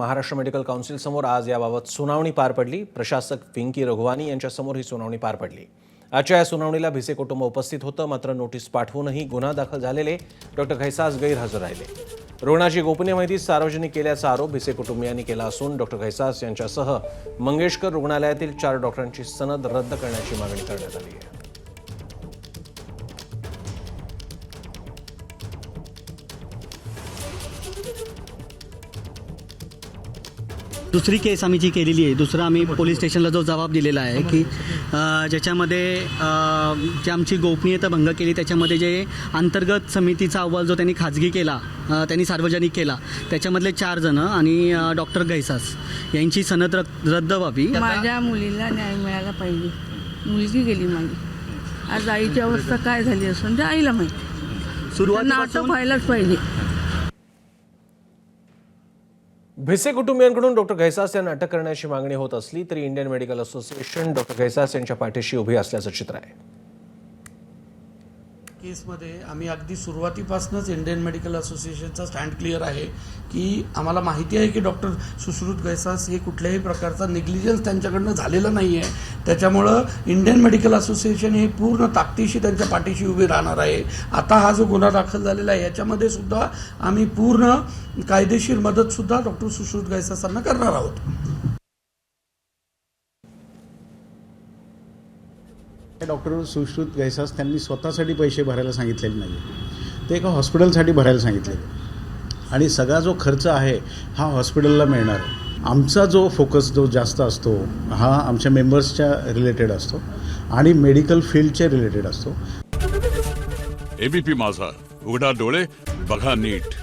Maharashtra medical council समोर आज याबाबत सुनावणी पार पडली। प्रशासक पिंकी रघुवानी यांच्यासमोर ही सुनावणी पार पडली। आजच्या या सुनावणीला भिसे कुटुंब उपस्थित होतं, मात्र नोटीस पाठवूनही गुन्हा दाखल झालेले डॉक्टर घैसास गैरहजर राहिले। रुग्णाची गोपनीय माहिती सार्वजनिक केल्याचा आरोप भिसे कुटुंबियांनी केला असून डॉक्टर घैसास यांच्यासह मंगेशकर रुग्णालयातील 4 डॉक्टरांची सनद रद्द करण्याची मागणी करण्यात आली आहे। दुसरी केस आम्ही जी केलेली आहे, दुसरा आम्ही पोलीस स्टेशनला जो जबाब दिलेला आहे की ज्याच्यामध्ये जी आमची गोपनीयता भंग केली, त्याच्यामध्ये जे अंतर्गत समितीचा अहवाल जो त्यांनी खाजगी केला, त्यांनी सार्वजनिक केला, त्याच्यामधले 4 जण आणि डॉक्टर घैसास यांची सनद रद्द व्हावी। माझ्या मुलीला न्याय मिळाला पाहिजे। मुलगी गेली माझी, आज आईची अवस्था काय झाली असून ते आईला माहिती। सुरुवातीपासून व्हायलाच पाहिजे। भिसे कुटुंबियांकडून डॉक्टर घैसास यांना अटक करण्याची मागणी होत असली तरी Indian medical association doctor Ghaisas यांच्या पाठीशी उभी असल्याचं चित्र आहे। केसमध्ये आम्ही अगदी सुरुवातीपासूनच इंडियन मेडिकल असोसिएशनचा स्टँड क्लिअर आहे की आम्हाला माहिती आहे की डॉक्टर सुश्रुत घैसास हे कुठल्याही प्रकारचा निग्लिजन्स त्यांच्याकडनं झालेला नाही आहे। त्याच्यामुळं इंडियन मेडिकल असोसिएशन हे पूर्ण ताकदीशी त्यांच्या पाठीशी उभी राहणार आहे। आता हा जो गुन्हा दाखल झालेला आहे याच्यामध्ये सुद्धा आम्ही पूर्ण कायदेशीर मदतसुद्धा डॉक्टर सुश्रुत घैसासांना करणार आहोत। डॉक्टर सुश्रुत घैसास त्यांनी स्वतःसाठी पैसे भरायला सांगितलेले नाही, ते एका हॉस्पिटलसाठी भरायला सांगितलेले आणि सगळा जो खर्च आहे हा हॉस्पिटलला मिळणार आहे। आमचा जो फोकस जो जास्त असतो हा आमच्या मेंबर्सच्या रिलेटेड असतो आणि मेडिकल फील्डच्या रिलेटेड असतो। एबीपी माझा, उघडा डोळे बघा नीट।